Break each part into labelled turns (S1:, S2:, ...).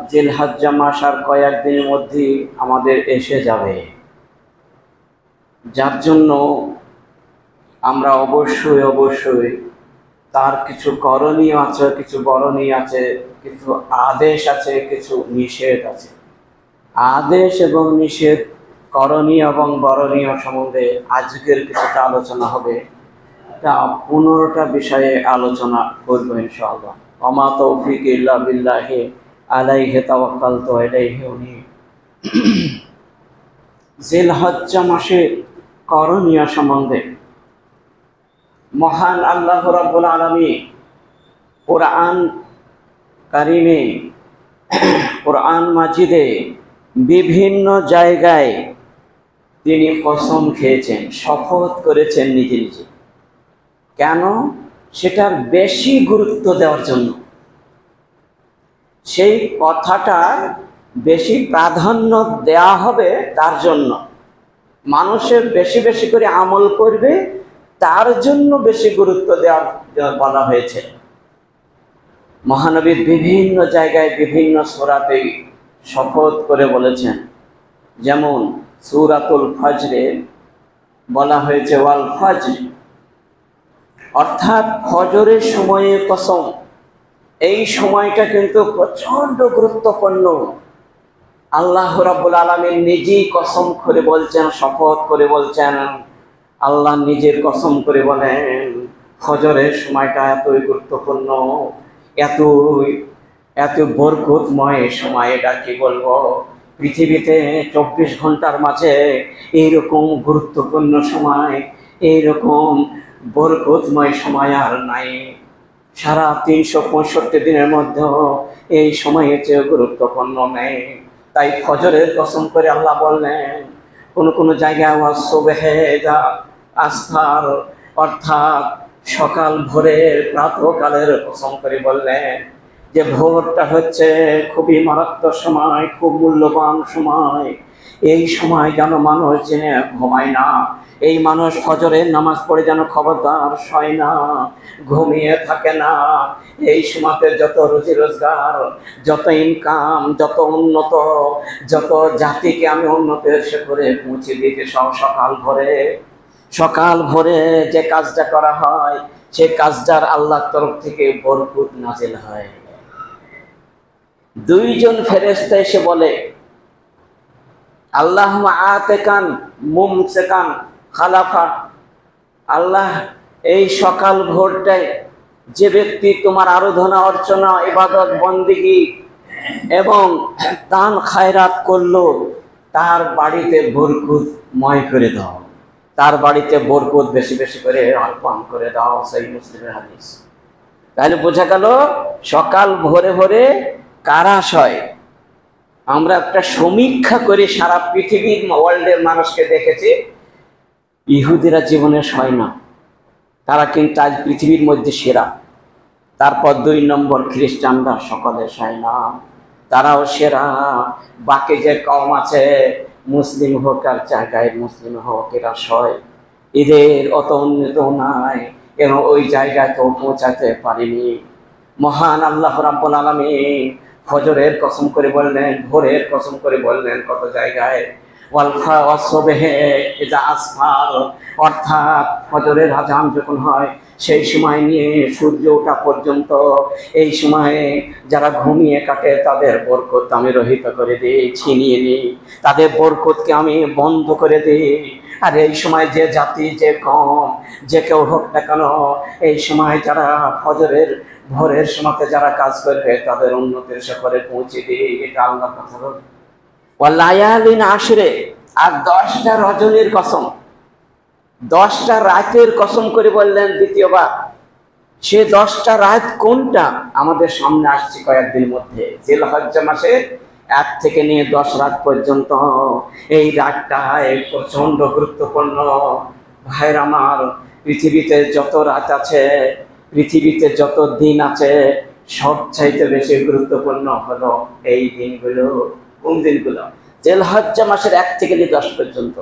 S1: জিলহজ্জা মাস আর কয়েকদিনের মধ্যেই আমাদের এসে যাবে, যার জন্য আমরা অবশ্যই তার কিছু করণীয় আছে, কিছু বরণীয় আছে, কিছু আদেশ আছে, কিছু নিষেধ আছে। আদেশ এবং নিষেধ, করণীয় এবং বরণীয় সম্বন্ধে আজকের কিছুটা আলোচনা হবে। তা 15টা বিষয়ে আলোচনা করব ইনশাআল্লাহ। ওমা তৌফিক ইল্লা বিল্লাহি আলাইহি তাওয়াক্কালতু ওয়া ইলাইহি উনীব। জিলহজ্জা মাসের করণীয় সম্বন্ধে মহান আল্লাহ রাব্বুল আলামিন কোরআন কারিমে, কোরআন মাজিদে বিভিন্ন জায়গায় তিনি কসম খেয়েছেন, শপথ করেছেন নিজে নিজে। কেন? সেটার বেশি গুরুত্ব দেওয়ার জন্য, সেই কথাটার বেশি প্রাধান্য দেওয়া হবে তার জন্য, মানুষের বেশি বেশি করে আমল করবে তার জন্য বেশি গুরুত্ব দেওয়ার বলা হয়েছে। মহানবী বিভিন্ন জায়গায় বিভিন্ন সূরাতে শপথ করে বলেছেন। যেমন সূরাতুল ফজরে বলা হয়েছে ওয়াল ফজর, অর্থাৎ ফজরের সময়ে কসম। এই সময়টা কিন্তু প্রচন্ড গুরুত্বপূর্ণ। আল্লাহ রাব্বুল আলামিন নিজেই কসম করে বলছেন, শপথ করে বলছেন। আল্লাহ নিজের কসম করে বলেন ফজরের সময়টা এতই গুরুত্বপূর্ণ, এত বরকতময় সময়। এটা কি বলবো, পৃথিবীতে 24 ঘন্টার মাঝে এইরকম গুরুত্বপূর্ণ সময়, এইরকম বরকতময় সময় আর নাই। সারা 365 দিনের মধ্যেও এই সময়ের চেয়ে গুরুত্বপূর্ণ নেই। তাই ফজরের কসম করে আল্লাহ বললেন। কোন জায়গায় আসফার, অর্থাৎ সকাল ভোরের প্রাতকালের কসম করে বললেন যে ভোরটা হচ্ছে খুবই মারাত্মক সময়, খুব মূল্যবান সময়। এই সময় যেন মানুষ জেনে ঘুমায় না, এই মানুষ ফজরের নামাজ পড়ে যেন খবরদার শয় না, ঘুমিয়ে থাকে না। এই সময়তে যত রুজি রোজগার, যত ইনকাম, যত উন্নত, যত জাতিকে আমি উন্নত সে করে পৌঁছে দিতে সকাল ভোরে যে কাজটা করা হয়, সে কাজটার আল্লাহর তরফ থেকে বরকত নাজিল হয়। 2 জন ফেরেশতা এসে বলে আল্লাহুম্মা আতিকান মুমসিকান খালাফা, আল্লাহ এই সকাল ভোরটায় যে ব্যক্তি তোমার আরাধনা অর্চনা ইবাদত বন্দেগী এবং দান খায়রাত করলো, তার বাড়িতে বরকতময় করে দাও, তার বাড়িতে বরকত বেশি বেশি করে অর্পণ করে দাও। সহিহ মুসলিমের হাদিস। তাহলে বোঝা গেল সকাল ভোরে ভোরে কারা শয়। আমরা একটা সমীক্ষা করে সারা পৃথিবীর ওয়ার্ল্ডের মানুষকে দেখেছি, ইহুদিরা জীবনে শয় না, তারা কিন্তু আজ পৃথিবীর মধ্যে সেরা। তারপর 2 নম্বর খ্রিস্টানরা সকালে শয় না, তারাও সেরা। বাকি যে কম আছে, মুসলিম হোক আর জায়গায় মুসলিম হোক, এরা শয়। এদের অত উন্নত নাই এবং ওই জায়গায় তো পৌঁছাতে পারেনি। মহান আল্লাহ রাব্বুল আলামিন ফজরের কসম করে বললেন, ভোরের কসম করে বললেন কত জায়গায়, অর্থাৎ ফজরের আযান যখন হয় সেই সময় নিয়ে সূর্য ওঠা পর্যন্ত, এই সময়ে যারা ঘুমিয়ে কাটে তাদের বরকত আমি রহিত করে দিই, ছিনিয়ে নিই, তাদের বরকতকে আমি বন্ধ করে দিই। আর এই সময় যে জাতি, যে কম, যে কেউ হোক না কেন, এই সময় যারা ফজরের ভোরের সময়তে যারা কাজ করবে তাদের উন্নতির শিখরে পৌঁছে দিই। এটা আল্লাহর কথা বল। ওয়ালায়ালিন আশরে, আর 10টা রজনীর কসম, 10টা রাতের কসম করে বললেন দ্বিতীয়বার। সে 10টা রাত কোনটা আমাদের সামনে আসছে কয়েকদিন মধ্যে। জিলহজ্জা মাসে 1 থেকে নিয়ে 10 রাত পর্যন্ত এই রাতটা প্রচন্ড গুরুত্বপূর্ণ। ভাইরা আমার, পৃথিবীতে যত রাত আছে, পৃথিবীতে যত দিন আছে, সবচাইতে বেশি গুরুত্বপূর্ণ হলো এই দিনগুলো। কোন দিনগুলো? জিলহজ্জা মাসের 1 থেকে নিয়ে 10 পর্যন্ত।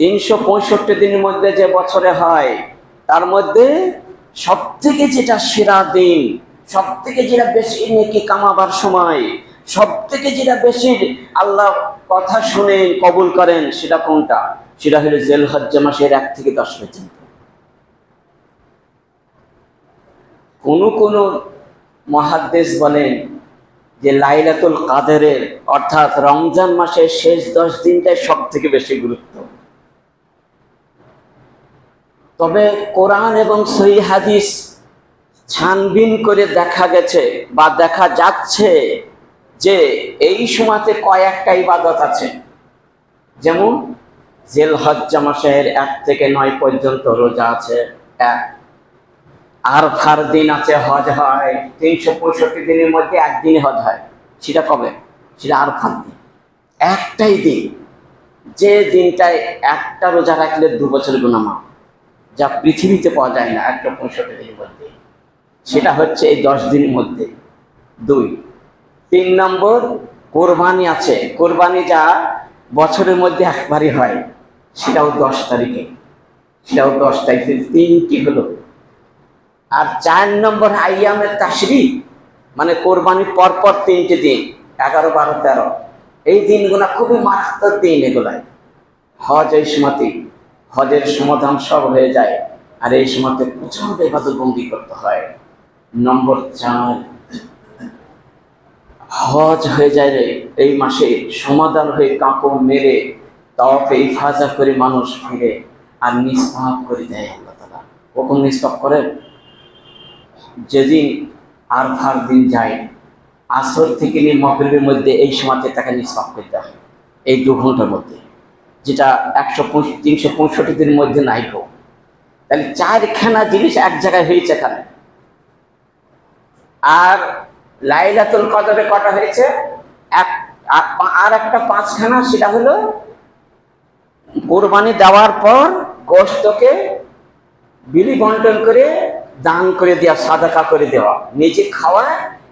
S1: 365 দিনের মধ্যে যে বছরে হয়, তার মধ্যে সবথেকে যেটা সেরা দিন, সব থেকে যেটা বেশি নেকি কামাবার সময়, সব থেকে যেটা বেশি আল্লাহ কথা শুনে কবুল করেন, সেটা কোনটা? সেটা হলো জিলহজ্জা মাসের 1 থেকে 10 পর্যন্ত। কোন মুহাদ্দিস বলেন যে লাইলাতুল কাদরের অর্থাৎ রমজান মাসের শেষ 10 দিনটাই সব থেকে বেশি গুরুত্ব। তবে কোরআন এবং সহিহ হাদিস ছানবিন করে দেখা গেছে বা দেখা যাচ্ছে যে এই সময়তে কয়েকটা ইবাদত আছে। যেমন জিলহজ্জা মাসের 1 থেকে 9 পর্যন্ত রোজা আছে, এক। আরফার দিন আছে, হজ হয়। 365 দিনের মধ্যে একদিন হজ হয়। সেটা কবে? সেটা আরফার দিন, একটাই দিন, যে দিনটায় একটা রোজা রাখলে 2 বছর গুনাহ মাফ, যা পৃথিবীতে পাওয়া যায় না 165 দিনের মধ্যে। সেটা হচ্ছে এই 10 দিনের মধ্যে। 2, 3 নম্বর কোরবানি আছে। কোরবানি যা বছরের মধ্যে একবারই হয়, সেটাও 10 তারিখে, সেটাও 10 তারিখে। 3টি হলো। আর 4 নম্বর আইয়ামে তাশরিক, মানে কোরবানির পরপর 3টে দিন, 11, 12, 13। এই দিনগুলো খুবই মারাত্মক দিন এগুলাই। হজ এই সময়তে, হজের সমাধান সব হয়ে যায়, আর এই সময়তে প্রচন্ড ইবাদত বন্দি করতে হয়। নম্বর 4, হজ হয়ে যায় রে এই মাসে, সমাধান হয়ে কাপড় মেরে তাওয়াফে ইফাজা করে মানুষ ফিরে আর নিষ্পাপ করে দেয় আল্লাহ তাআলা। কখন নিষ্পাপ করেন? যেদিন আরফার দিন যায়, আসর থেকে নিয়ে মাগরিবের মধ্যে, এই সময়তে তাকে নিষ্পাপ করতে হয়, এই 2 ঘন্টার মধ্যে, যেটা 365 দিনের মধ্যে নাই গো। তাহলে 4খানা জিনিস এক জায়গায় হয়েছে এখানে। আর লাইলাতুল কদরে কটা হয়েছে? আর একটা 5খানা, সেটা হলো কোরবানি দেওয়ার পর গোশতকে বিলি বন্টন করে দান করে দেওয়া, সাদাকা করে দেওয়া, নিজে খাওয়া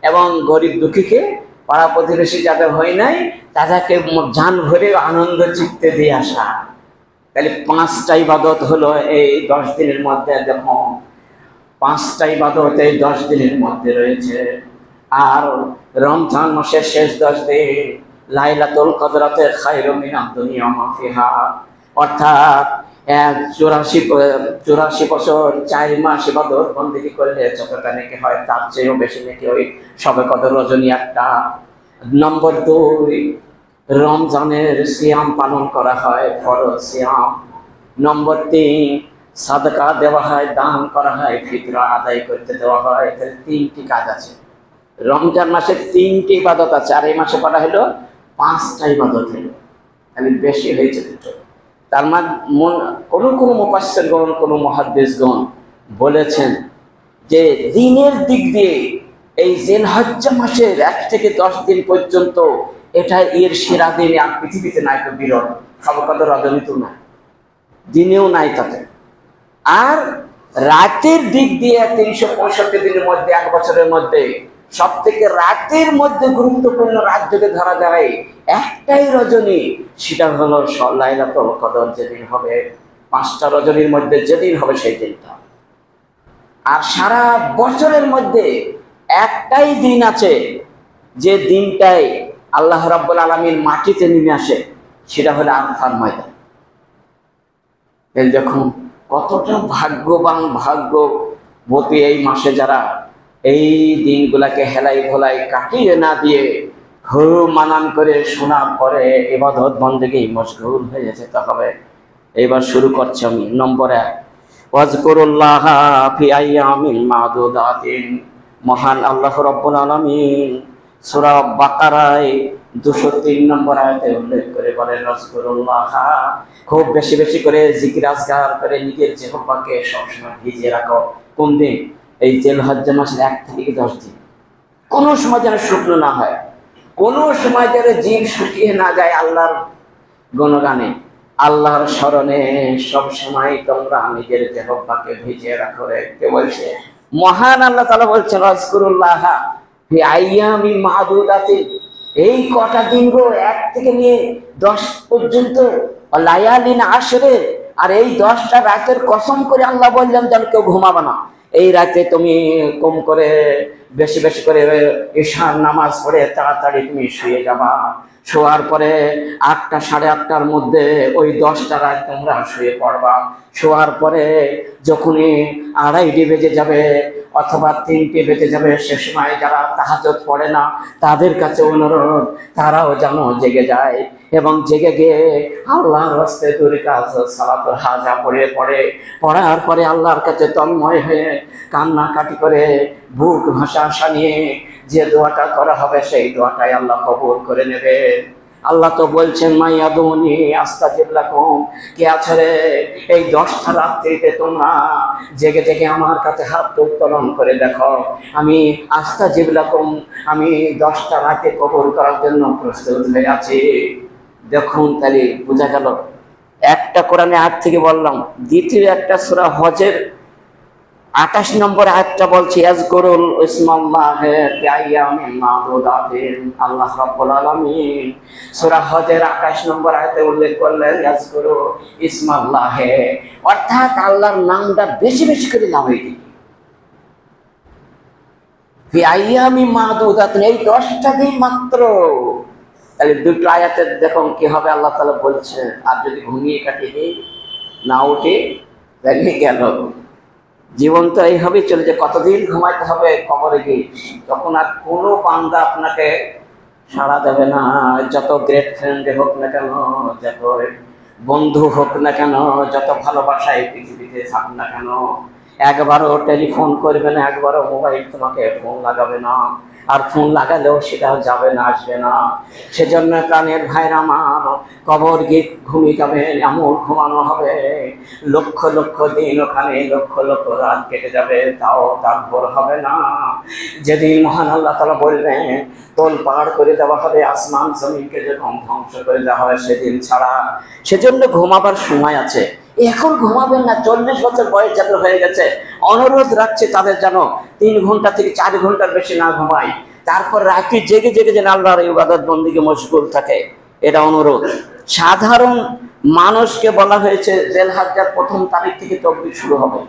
S1: এবং গরিব দুঃখীকে, পাড়া প্রতিবেশী যাদের হয় নাই তাদেরকে জান ভরে আনন্দ চিত্তে দিয়ে আসা। তাহলে 5টা ইবাদত হলো এই 10 দিনের মধ্যে। দেখো 5টা ইবাদত এই 10 দিনের মধ্যে রয়েছে। আর রমজান মাসের শেষ 10 দিন লাইলাতুল কদরাতে খায়রুম মিনাদ দুনিয়া ওয়া মা ফিহা, অর্থাৎ 84 বছর 4 মাস ইবাদত বন্দেগী করলে যতটা নেকি হয়, তার চেয়েও বেশি নেকি ওই শবে কদর রজনী একটা। নম্বর 2, রমজানের সিয়াম পালন করা হয়, ফরজ সিয়াম। নম্বর 3, সাদকা দেওয়া হয়, দান করা হয়, ফিতরা আদায় করতে দেওয়া হয়। 3টি কাজ আছে রমজান মাসে, 3টি ইবাদত আছে। আর এই মাসে করা হলো 5টা ইবাদত হলো, তাহলে বেশি হয়েছে দুটো। তার মানে কোনো মুফাসসিরগণ, কোনো মুহাদ্দিসগণ বলেছেন যে দিনের দিক দিয়ে এই জিলহজ্জা মাসের 1 থেকে 10 দিন পর্যন্ত এটা এর সেরা দিন আর পৃথিবীতে নাই, তো বিরল। শবে কদর রজনীতেও নাই, দিনেও নাই তাতে। আর রাতের দিক দিয়ে 365 দিনের মধ্যে, 1 বছরের মধ্যে সব থেকে রাতের মধ্যে গুরুত্বপূর্ণ রাত যদি ধরা যায়, একটাই রজনী, সেটা হলো লাইলাতুল কদর। যেদিন হবে, 5টা রজনীর মধ্যে যেদিন হবে সেই দিনটা। আর সারা বছরের মধ্যে একটাই দিন আছে, যে দিনটাই আল্লাহ রাব্বুল আলামিন মাটিতে নেমে আসে, সেটা হলো আরফার ময়দান। দেখুন কতটা ভাগ্যবান, ভাগ্যবতী এই মাসে যারা এই দিনগুলাকে হেলাই ভোলাই কাটিয়ে না দিয়ে ঘুর মানান করে শোনার পরে ইবাদত বন্দেগী মশগুল হয়ে যেতে হবে। এবার শুরু করছি আমি। নম্বর 1, ওয়াজকুরুল্লাহ ফি আইয়ামিন মাদুদাতিন। মহান আল্লাহ রাব্বুল আলামিন সূরা বাকারায় 203 নম্বর আয়াতে উল্লেখ করে বলেন, ওয়াজকুরুল্লাহ, খুব বেশি বেশি করে জিকির আজকার করে নিজের জিহ্বাকে সবসময় ভিজিয়ে রাখো। কোন দিন? এই জিলহজ্জা মাসের 1 থেকে 10 দিন। কোনো সময় যেন শুকনো না হয়, কোনো সময় যেন জিভ শুকিয়ে না যায় আল্লাহর গুণগানে, আল্লাহর স্মরণে সব সময় তোমরা নিজের জিহ্বাকে ভিজিয়ে রাখো। কে বলছে? মহান আল্লাহ তাআলা বলছেন, ওয়াজকুরুল্লাহ ফি আইয়ামিন মাদুদাতিন। এই কটা দিন গো, 1 থেকে নিয়ে 10 পর্যন্ত, লায়ালিন আশরে। আর এই 10টা রাতের কসম করে আল্লাহ বললেন যেন কেউ ঘুমাবে না। এই রাতে তুমি কম করে বেশি বেশি করে ঈশার নামাজ পড়ে তাড়াতাড়ি তুমি শুয়ে যাবা। শোয়ার পরে 8টা সাড়ে 8টার মধ্যে ওই 10টা রাত তোমরা শুয়ে পড়বা। শোয়ার পরে যখনই 2:30 বেজে যাবে অথবা 3টে বেজে যাবে, সে সময় যারা তাহাজ্জুদ পড়ে না তাদের কাছে অনুরোধ, তারাও যেন জেগে যায় এবং জেগে গিয়ে আল্লাহর হস্তে দুই কাজ সালাতুল হাজা পড়ার পরে আল্লাহর কাছে তন্ময় হয়ে কান্নাকাটি করে বুক ভাষা নিয়ে যে দোয়াটা করা হবে সেই দোয়াটাই আল্লাহ কবুল করে নেবে। আল্লাহ তো বলছেন মাইয়াদুনি আস্তাজিব লাকুম, কে আছে রে এই 10টা রাত্রিতে তোমরা জেগে জেগে আমার কাছে হাত উত্তোলন করে দেখো, আমি আস্তাজিব লাকুম, আমি 10টা রাতে কবুল করার জন্য প্রস্তুত হয়ে আছি। দেখুন তাহলে বোঝা গেল, একটা কোরআনে আয়াত থেকে বললাম, দ্বিতীয় একটা সূরা হজের 28 নম্বর আয়াতটা বলছে ইয়াজকুরুল ইসমাল্লাহি বিআইয়ামিন মাদুদাতিন। আল্লাহ রাব্বুল আলামিন সূরা হজের 28 নম্বর আয়াতে উল্লেখ করলেন ইয়াজকুরু ইসমাল্লাহি, অর্থাৎ আল্লাহর নামটা বেশি বেশি করে নাম হইছে বিআইয়ামিন মাদুদাতিন, এই 10টা দিন মাত্র। তাহলে দুটো আয়াতে দেখুন কি হবে, আল্লাহ তাআলা বলছে আর যদি ঘুমিয়ে কাটিয়ে দিই না উঠে তাহলে গেল জীবন তো এইভাবেই চলছে। কতদিন ঘুমাইতে হবে কবরে গিয়ে, তখন আর কোনো বান্দা আপনাকে সাড়া দেবে না। যত গ্রেট ফ্রেন্ড হোক না কেন, যত বন্ধু হোক না কেন, যত ভালোবাসায় পৃথিবীতে থাক না কেন, একবারও টেলিফোন করবে না, একবারও মোবাইল তোমাকে ফোন লাগাবে না, আর ফোন লাগালেও সেটাও যাবে না, আসবে না। সেজন্য প্রাণের ভাইরা আমার, কবর গিয়ে ঘুমিয়ে যাবে, এমন ঘুমানো হবে লক্ষ লক্ষ দিন ওখানে, লক্ষ লক্ষ রাত কেটে যাবে, তাও তার ভোর হবে না। যেদিন মহান আল্লাহ তাআলা বলবেন তোল পাহাড় করে দেওয়া হবে, আসমান জমিনকে যখন ধ্বংস করে দেওয়া হবে সেদিন ছাড়া। সেজন্য ঘুমাবার সময় আছে, এখন ঘুমাবেন না। 40 বছর বয়স যাদের হয়ে গেছে, অনুরোধ রাখছে তাদের যেন 3 ঘন্টা থেকে 4 ঘন্টার বেশি না ঘুমায়, তারপর রাতে জেগে জেগে যেন আল্লাহর ইবাদত বন্দেগী মশগুল থাকে, এটা অনুরোধ। সাধারণ মানুষকে বলা হয়েছে জিলহজ্জার 1ম তারিখ থেকে তাকবীর শুরু হবে।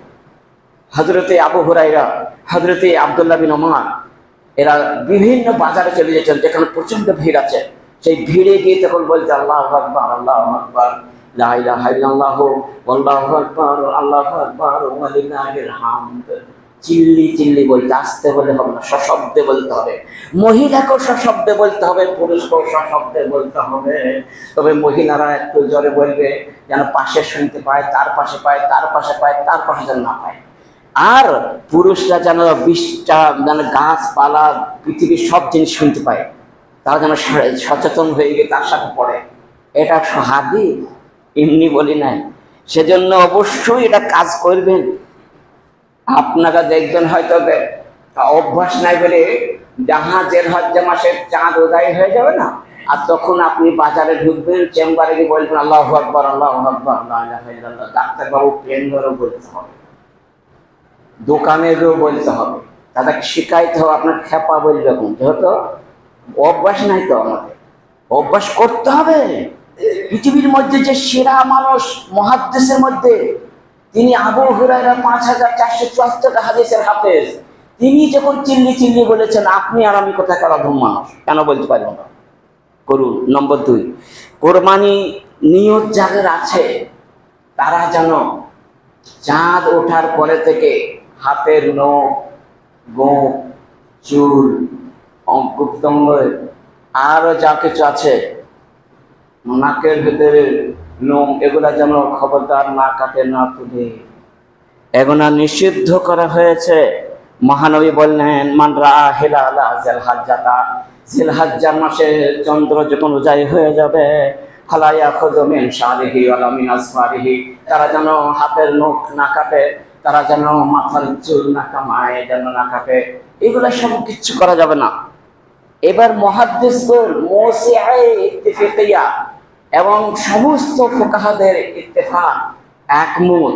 S1: হযরতে আবু হুরায়রা, হযরতে আব্দুল্লাহ বিন ওমর এরা বিভিন্ন বাজারে চলে যেতেন যেখানে প্রচন্ড ভিড় আছে, সেই ভিড়ে গিয়ে তখন বলতে আল্লাহু আকবার, আল্লাহু আকবার, লা ইলাহা ইল্লাল্লাহু আল্লাহু আকবার, আল্লাহু আকবার ওয়া লিল্লাহিল হামদ। চিল্লি চিল্লি বলতে, আসতে বলে হবে না, সশব্দে বলতে হবে। মহিলাকেও সশব্দে বলতে হবে, পুরুষকেও সশব্দে বলতে হবে। তবে মহিলারা একটু জোরে বলবে যেন পাশে শুনতে পায়, তার পাশে পায়, তার পাশে পায়, তার পাশে যেন না পায়। আর পুরুষরা যেন 20টা যেন গাছপালা পৃথিবীর সব জিনিস শুনতে পায়, তারা যেন সচেতন হয়ে গিয়ে তার সাথে পড়ে। এটা হাদিস, এমনি বলি নাই। সেজন্য অবশ্যই এটা কাজ করবেন। আপনারা দেখবেন হয়তো অভ্যাস নাই বলে জাহাজের হজ্জে মাসের চাঁদ উদয় হয়ে যাবে না, আর তখন আপনি বাজারে ঢুকবেন, চেম্বারে গিয়ে বলবেন আল্লাহু আকবার, আল্লাহু আকবার, লা ইলাহা ইল্লাল্লাহ। ডাক্তারবাবু পেন ধরে বলতে হবে, দোকানেরও বলতে হবে, তাদেরকে শিখাইতে হবে। আপনার খেপা বলবে কোন, যেহেতু অভ্যাস নাই তো, আমাদের অভ্যাস করতে হবে। পৃথিবীর মধ্যে যে সেরা মানুষ মুহাদ্দিসের মধ্যে, তিনি আবু হুরায়রা 5474টা হাদিসের হাফেজ, তিনি যখন চিল্লি চিল্লি বলেছেন, আপনি আর আমি কোথাকার অধম মানুষ, কেন বলতে পারবো না? করুন। নম্বর 2, কোরবানি নিয়ত যাদের আছে তারা যেন চাঁদ ওঠার পরে থেকে হাতের নখ, গোঁফ, চুল, অঙ্কুপ্তঙ্গ আরো যা কিছু আছে, নাকের ভেতরে লোম, এগুলা যেন খবরদার না কাটে, না তুলে, এগুলা নিষিদ্ধ করা হয়েছে। মহানবী বললেন মান রাআ হিলালা জিলহজ্জাতা, জিলহজ্জার মাসে চন্দ্র যখন উদয় হয়ে যাবে, ফালা ইয়াখুযু মিন শারিহি ওয়ালা মিন আসফারিহি, তারা যেন হাতের নখ না কাটে, তারা যেন মাথার চুল না কামায়, যেন না কাটে, এগুলা সব কিছু করা যাবে না। এবার মুহাদ্দিসগণ মুসিআয়ে ইত্তিফাকিয়া এবং সমস্ত ফুকাহাদের ইত্তেফাক একমত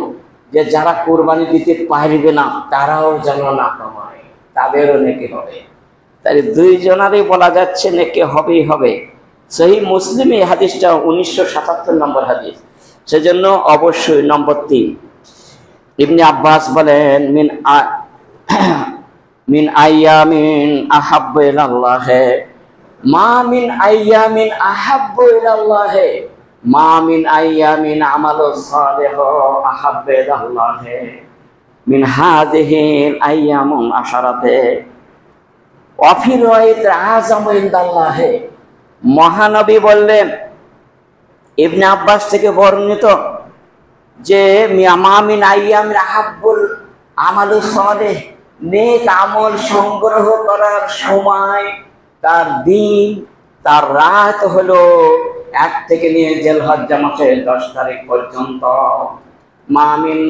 S1: যে যারা কোরবানি দিতে পারবে না তারাও যেন না কামায়, তাদেরও নেকি হবে। তাই দুইজনারই বলা যাচ্ছে নেকি হবেই হবে। সহিহ মুসলিমে এই হাদিসটা 1977 নম্বর হাদিস। সেজন্য অবশ্যই নম্বর 3, ইবনে আব্বাস বলেন মিন আইয়ামিন আহাব্বু ইলাল্লাহ, মা মিন আইয়ামিন আহাব্বু ইলাল্লাহ, মা মিন আইয়ামিন আমালুস সালিহ আহাব্বু ইলাল্লাহ মিন হাযিহিল আইয়ামুল আশারাতে ওয়া ফি রাওয়ায়াত আযামু ইনদাল্লাহ। মহানবী বললেন, ইবনে আব্বাস থেকে বর্ণিত, যে মা মিন আইয়ামিন আহাব্বুল আমালুস সালিহ, নেক আমল সংগ্রহ করার সময়, তার দিন, তার রাত হলো 1 থেকে নিয়ে জিলহজ্জা মাসের 10 তারিখ পর্যন্ত। মা মিন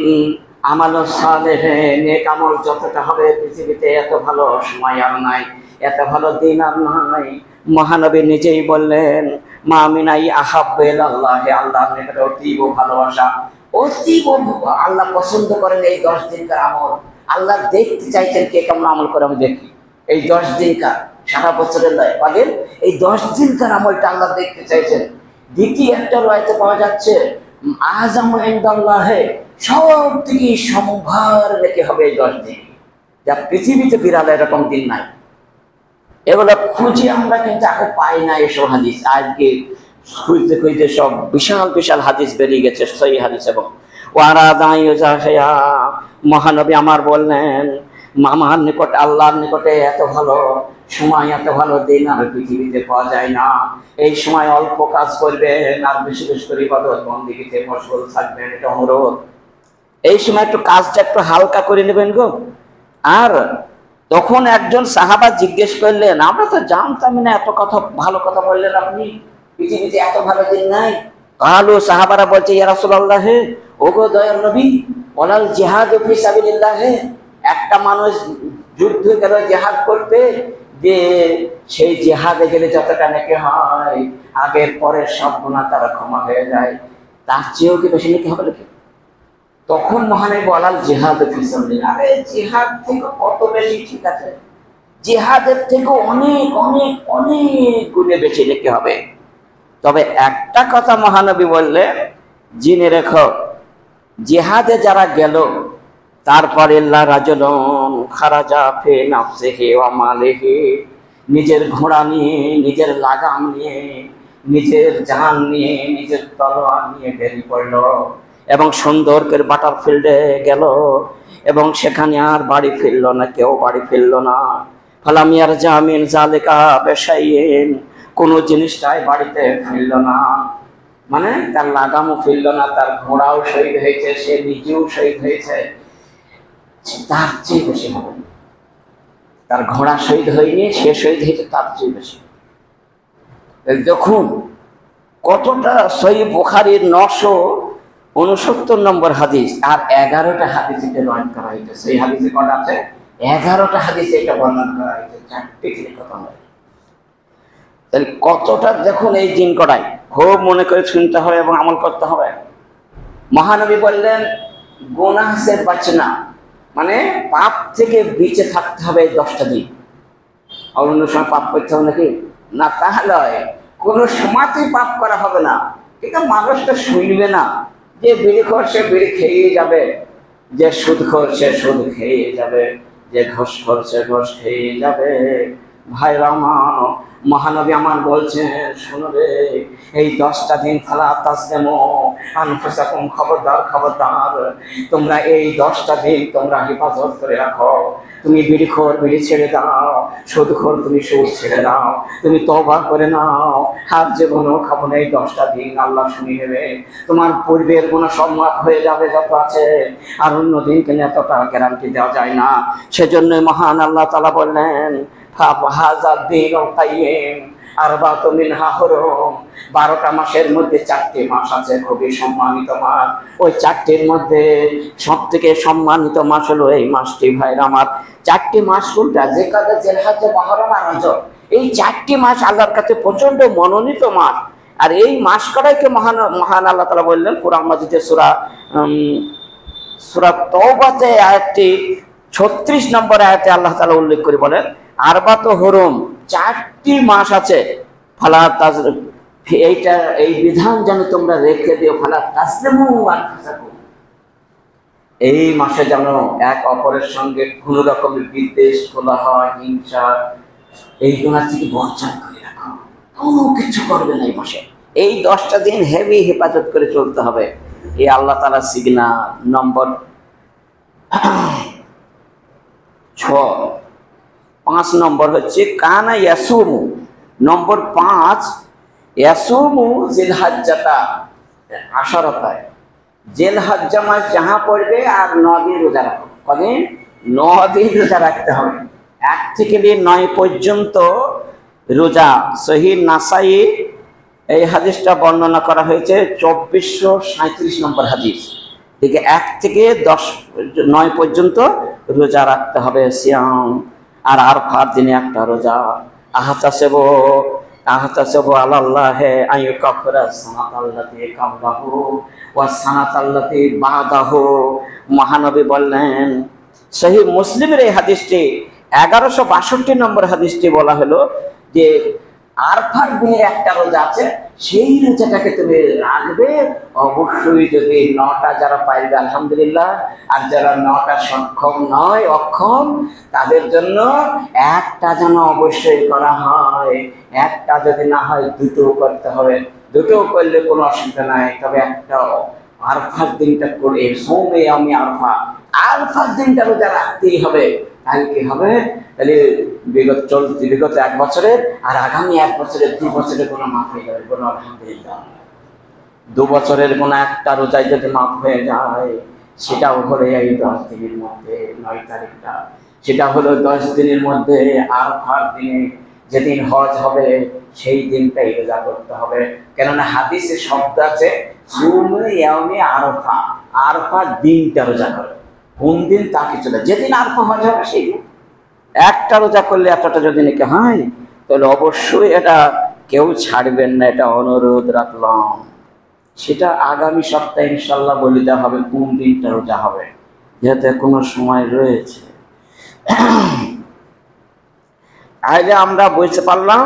S1: আমালুস সালিহ, নেক আমল যতটা হবে পৃথিবীতে এত ভালো সময় আর নাই, এত ভালো দিন আর নাই। মহানবী নিজেই বললেন, মা মিন আহাব্বু ইলাল্লাহ, আল্লাহর নিকটে অতীব ভালোবাসা, অতীব আল্লাহ পছন্দ করেন এই 10 দিনকার আমল। আল্লাহ দেখতে চাইছেন কে কেমন আমল করে আমি দেখি। এই 10 দিনকার, সারা বছরের নয়, পাগল, এই 10 দিনকার আমলটা আল্লাহ দেখতে চাইছেন। দ্বিতীয় একটা রায়তে পাওয়া যাচ্ছে, আযামু ইনদাল্লাহ, সব থেকে সম্ভার রেখে হবে এই 10 দিন, যা পৃথিবীতে বিরাল এরকম দিন নাই। এগুলো খুঁজে আমরা কিন্তু আগে পাই না এসব হাদিস। আজকে খুঁজতে খুঁজতে সব বিশাল বিশাল হাদিস বেরিয়ে গেছে, সহিহ হাদিস। এবং মহানবী আমার বললেন, আমার নিকট, আল্লাহর নিকটে এত ভালো সময়, এত ভালো দিন আর পৃথিবীতে পাওয়া যায় না। এই সময় অল্প কাজ করবেন আর বেশি বেশি করে ইবাদত বন্দেগীতে মশগুল থাকবেন, এটা অনুরোধ। এই সময় একটু কাজটা একটু হালকা করে নেবেন গো। আর তখন একজন সাহাবা জিজ্ঞেস করলেন, আমরা তো জানতাম না, এত কথা ভালো কথা বললেন আপনি, পৃথিবীতে এত ভালো দিন নাই। কালু, সাহাবারা বলছে, ইয়া রাসূলুল্লাহ, ওগো দয়ার নবী, ওয়ালাল জিহাদু ফি সাবিলিল্লাহ, একটা মানুষ যুদ্ধ গেল জিহাদ করতে, যে সেই জিহাদে গেলে যতটা নেকি হয়, আগের পরের সব গুনাহ তার ক্ষমা হয়ে যায়, তার চেয়েও কি বেশি নেকি হবে নাকি? তখন মহানবী বলাল জিহাদ ফি সাবিলিল্লাহ, আরে জিহাদ থেকে কত বেশি, ঠিক আছে, জিহাদের থেকে অনেক অনেক অনেক গুণে বেশি নেকি হবে। তবে একটা কথা মহানবী বললেন, জেনে রেখো, জিহাদে যারা গেল, তারপরে রাজুলুন খারাজা ফি নাফসিহি ওয়া মালিহি, নিজের ঘোড়া নিয়ে, নিজের লাগাম নিয়ে, নিজের জান নিয়ে, নিজের তলোয়ার নিয়ে বেরিয়ে পড়ল এবং সুন্দর করে বাটার ফিল্ডে গেল, এবং সেখানে আর বাড়ি ফিরল না, কেউ বাড়ি ফিরল না। ফালাম ইয়ারজা মিন যালিকা বিশাইইন, কোনো জিনিসটাই বাড়িতে ফিরল না, মানে তার লাগামও ফিরল না, তার ঘোড়াও শহীদ হয়েছে, সে নিজেও শহীদ হয়েছে, তার চেয়ে বেশি হবে। তার ঘোড়া শহীদ হয়নি, সে শহীদ হয়েছে, তার চেয়ে বেশি। দেখুন কতটা। সহিহ বুখারীর 969 নম্বর হাদিস, আর 11টা হাদিসে বর্ণনা করা হয়েছে। সেই হাদিসে কত আছে? 11টা হাদিসে এটা বর্ণনা করা হয়েছে, 4টি কথা নয়। তাহলে কতটা দেখুন এই দিন কটায় খুব মনে করে শুনতে হবে এবং আমল করতে হবে। মহানবী বললেন, গুনাহ সে বাঁচনা, মানে পাপ থেকে বেঁচে থাকতে হবে 10টা দিন। আর অন্য সময় পাপ করতে হবে নাকি? না, তাহলে কোনো সময়তেই পাপ করা হবে না। কিন্তু মানুষ তো শুনবে না, যে বিড়িখোর সে বিড়ি খেয়ে যাবে, যে সুদখোর সে সুদ খেয়ে যাবে, যে ঘুষখোর সে ঘুষ খেয়ে যাবে। ভাই রামান, মহানবী আমার বলছেন, শোনো রে, এই 10টা দিন ফালা তাসলিমু আনফুসাকুম, খবরদার খবরদার, তোমরা এই 10টা দিন তোমরা হেফাজত করে রাখো। তুমি বিড়িখোর বিড়ি ছেড়ে দাও, সুদখোর তুমি সুদ ছেড়ে দাও, তুমি তওবা করে নাও, আর জীবনও খাবো না। এই 10টা দিন আল্লাহ শুনিয়ে নেবে, তোমার পূর্বের কোনো সব মাফ হয়ে যাবে যত আছে, আর অন্য দিন কেন এতটা গ্যারান্টি দেওয়া যায় না। সেজন্য মহান আল্লাহ তাআলা বললেন, হাযার দীনুল কাইয়্যিম আরবাতু মিনহা হুরুম, 12টা মাসের মধ্যে 4টি মাস আছে খুবই সম্মানিত মাস। ওই 4টির মধ্যে সব থেকে সম্মানিত মাস হলো এই মাসটি। ভাইরা আমার, 4টি মাস কোনটা? জিলকাদা, জিলহজ্জা, মুহররম আর রজব। এই 4টি মাস আল্লাহর কাছে প্রচন্ড মনোনীত মাস। আর এই মাস কটাইকে মহান আল্লাহ তাআলা বললেন কোরআন মাজিদে সূরা তাওবাতে আয়াতটি 36 নম্বর আয়াতে আল্লাহ তাআলা উল্লেখ করে বলেন, আরবাতু হুরুম, 4টি মাস আছে, ফালা তাজলিমু, এই বিধান যেন তোমরা রেখে দিও, ফালা তাজলিমু আনফুসাকুম, এই মাসে যেন এক অপরের সঙ্গে কোনো রকমের বিদ্বেষ, কলহ, হিংসা এইগুলা থেকে বর্জন করে রাখো। কোনো কিছু করবে না এই মাসে। এই 10টা দিন হেভি হেফাজত করে চলতে হবে। এই আল্লাহ তাআলা সিগন্যাল। নম্বর 5 নম্বর হচ্ছে কানা ইয়াসুমু। নম্বর 5 ইয়াসুমু জিলহজ্জাতা আশারাতায়। জিলহজ্জা মাস যাহা পড়বে আর 9 দিন রোজা রাখো। কদিন? 9 দিন রোজা রাখতে হবে। 1 থেকে 9 পর্যন্ত রোজা। সহিহ নাসাই এই হাদিসটা বর্ণনা করা হয়েছে 2437 নম্বর হাদিস। ঠিক 1 থেকে 9 পর্যন্ত রোজা রাখতে হবে, সিয়াম। আর আরফার দিনে একটা রোজা। আহতাসেবু আলাল্লাহি আইয়ুকাফিরা সানাতাল্লাতী কাবলাহু ওয়া সানাতাল্লাতী বাদাহু। মহানবী বললেন, সহিহ মুসলিমের এই হাদিসটি 1162 নম্বর হাদিসটি বলা হলো যে আরফার দিনে একটা রোজা আছে, সেই রোজাটাকে তুমি রাখবে অবশ্যই। যদি 9টা যারা পাইবে আলহামদুলিল্লাহ, আর যারা 9টা সক্ষম নয়, অক্ষম, তাদের জন্য একটা যেন অবশ্যই করা হয়। একটা যদি না হয় 2টো করতে হবে। 2টো করলে কোনো অসুবিধা নাই, তবে একটা আরফার দিনটা করে সোমে আমি আরফার দিনটা রোজা রাখতেই হবে। তাহলে কি হবে? তাহলে বিগত 1 বছরের আর আগামী 1 বছরের 2 বছরের কোনো মাফ হয়ে যাবে। কোনো আলহামদুলিল্লাহ। 2 বছরের কোনো একটা রোজায় যদি মাফ হয়ে যায়, সেটাও হলো এই 10 দিনের মধ্যে 9 তারিখটা। সেটা হলো 10 দিনের মধ্যে আরফার দিনে, যেদিন হজ হবে সেই দিনটাই রোজা করতে হবে। কেননা হাদিসে শব্দ আছে সুমে ইয়াউমে আরফা। আরফার দিনটা রোজা করে। কোন দিন তা কিছু না, যেদিন আরফা হজ হবে সেই দিন একটা রোজা করলে এতটা যদি নাকি হয়, তাহলে অবশ্যই এটা কেউ ছাড়বেন না। এটা অনুরোধ রাখলাম। সেটা আগামী সপ্তাহে ইনশাল্লাহ বলে দেওয়া হবে কোন দিনটা রোজা হবে, যেহেতু কোনো সময় রয়েছে। তাহলে আমরা বুঝতে পারলাম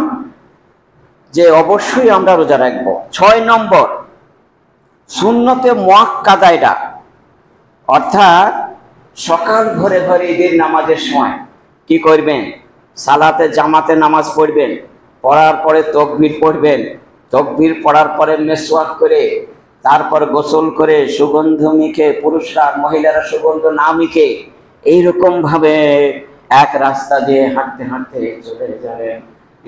S1: যে অবশ্যই আমরা রোজা রাখবো। 6 নম্বর সুন্নতে মুআক্কাদা। এটা অর্থাৎ সকাল ভোরে ভোরে ঈদের নামাজের সময় কি করবেন? সালাতে জামাতে নামাজ পড়বেন, পড়ার পরে তাকবীর পড়বেন, তাকবীর পড়ার পরে মেসওয়াক করে, তারপর গোসল করে সুগন্ধ মেখে, পুরুষরা মহিলারা সুগন্ধ না মেখে এইরকম ভাবে এক রাস্তা দিয়ে হাঁটতে হাঁটতে চলে যাবে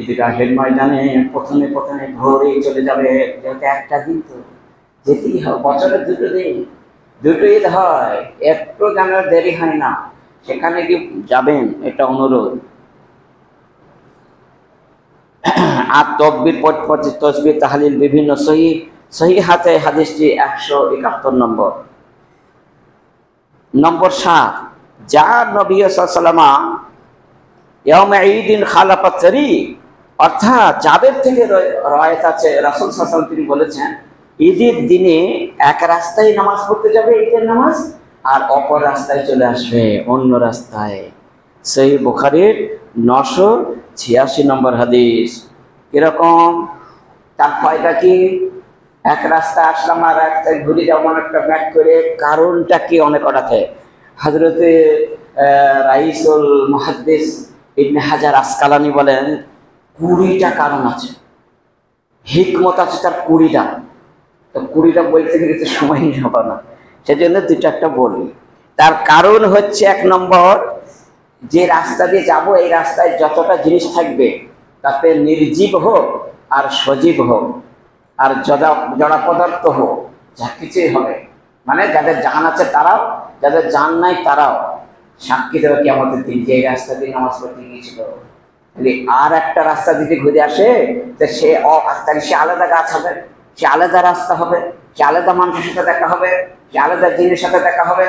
S1: ঈদগাহের ময়দানে। প্রথমে ভোরেই চলে যাবে, যেহেতু একটা দিন তো যেতেই হয়। বছরে 2টো দিন, 2টো ঈদ হয়, একটু যেন দেরি হয় না। সেখানে কি যাবেন, এটা অনুরোধ। আর তকবীর পড়তে তসবিহ তাহলিল বিভিন্ন সহিহাতে হাদিসটি 171 নম্বর। নম্বর 7 যা নবী সাল্লাল্লাহু আলাইহি ওয়াসাল্লাম ইয়াউমে ঈদিন খালাফাত তারিক। অর্থাৎ যাদের থেকে রওয়ায়াত আছে রাসূল সাল্লাল্লাহু আলাইহি ওয়াসাল্লাম তিনি বলেছেন ঈদের দিনে এক রাস্তায় নামাজ পড়তে যাবে ঈদের নামাজ, আর অপর রাস্তায় চলে আসবে অন্য রাস্তায়। সহিহ বুখারীর 986 নম্বর হাদিস। কিরকম? তার ফায়দা কি? এক রাস্তা আসলাম আর রাস্তায় ঘুরে যাবো একটা ব্যাক করে, কারণটা কি? অনেক অর্থে হযরতে রাইসুল মুহাদ্দিস ইবনে হাজার আসকালানি বলেন 20টা কারণ আছে, হিকমত আছে তার 20টা। তো 20টা বলতে গেলে তো সময় হবে না, সেজন্য 2-1টা বলি। তার কারণ হচ্ছে 1 নম্বর, যে রাস্তা দিয়ে যাব এই রাস্তায় যতটা জিনিস থাকবে তাতে নির্জীব হোক আর সজীব হোক আর জড়া পদার্থ হোক, যা কিছুই হবে, মানে যাদের জান আছে তারাও, যাদের জান নাই তারাও সাক্ষী দেবে কিয়ামতের দিন যে এই রাস্তা দিয়ে নামাজ পড়তে গিয়েছিল। আর একটা রাস্তা যদি ঘুরে আসে তো সে আলাদা গাছ হবে, সে আলাদা রাস্তা হবে, সে আলাদা মানুষের সাথে দেখা হবে, সে আলাদা জিনিসের সাথে দেখা হবে,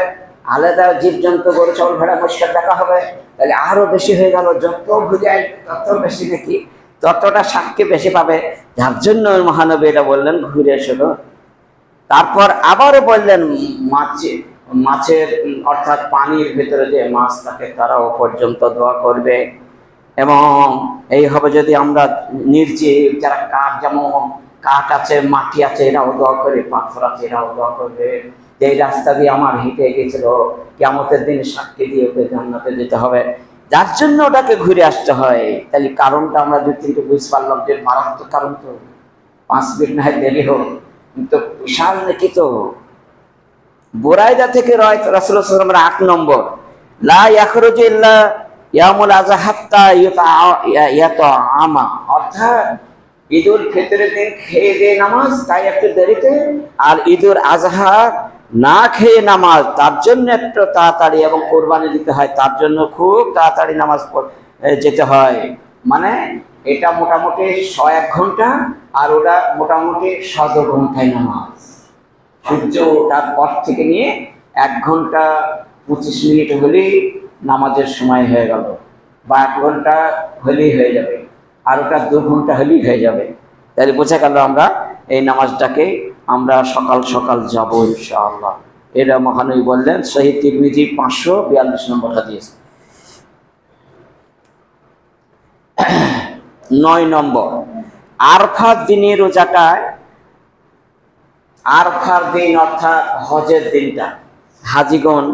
S1: আলাদা জীবজন্তু গরু ছাগল ভেড়া মহিষের দেখা হবে। তাহলে আরো বেশি হয়ে গেল, যত ঘুরে আসবে তত বেশি নাকি, ততটা সাক্ষী বেশি পাবে। যার জন্য মহানবী এটা বললেন ঘুরে এসো। তারপর আবারও বললেন মাছের অর্থাৎ পানির ভিতরে যে মাছ থাকে তারাও পর্যন্ত দোয়া করবে। এবং এই হবে যদি আমরা নির্জীব, যারা কাঠ, যেমন কাঠ আছে, মাটি আছে, এরাও দোয়া করে, পাথর আছে এরাও দোয়া করবে। যে এই রাস্তা দিয়ে আমার হেঁটে গেছিল, কিয়ামতের দিন সাক্ষী দিয়ে ওকে জান্নাতে যেতে হবে, যার জন্য ওটাকে ঘুরে আসতে হয়। তাহলে কারণটা আমরা 2-3টে বুঝতে পারলাম যে মারাত্মক কারণ তো, 5 মিনিট না হয় দেরি হোক, কিন্তু বিশাল নাকি তো। বুরাইদা থেকে রাসূলুল্লাহ সাল্লাল্লাহু আলাইহি ওয়াসাল্লামের 8 নম্বর, লা ইয়াখরুজু ইল্লা ইয়াউমুল আযহা হাত্তা ইয়াতআমা, অর্থাৎ ঈদুল ফিতরের দিন খেয়ে দিয়ে নামাজ, তাই একটু দেরিতে, আর ঈদুল আযহা না খেয়ে নামাজ, তার জন্য একটু তাড়াতাড়ি, এবং কোরবানি দিতে হয় তার জন্য খুব তাড়াতাড়ি নামাজ যেতে হয়। মানে এটা মোটামুটি 101 ঘন্টা, আর ওটা মোটামুটি 100 ঘন্টায় নামাজ। সূর্য ওঠার পর থেকে নিয়ে 1 ঘন্টা 25 মিনিট হলেই নামাজের সময় হয়ে গেল, বা 1 ঘন্টা হলেই হয়ে যাবে, আর ওটা 2 ঘন্টা হলেই হয়ে যাবে। তাহলে বোঝা গেল আমরা এই নামাজটাকে আমরা সকাল সকাল যাব ইনশাআল্লাহ। এটা মহানবী বললেন, সহিহ তিরমিজি 542 নম্বর হাদিস। 9 নম্বর, আরফার দিনের রোজাটায়, আরফার দিন অর্থাৎ হজের দিনটা, হাজিগণ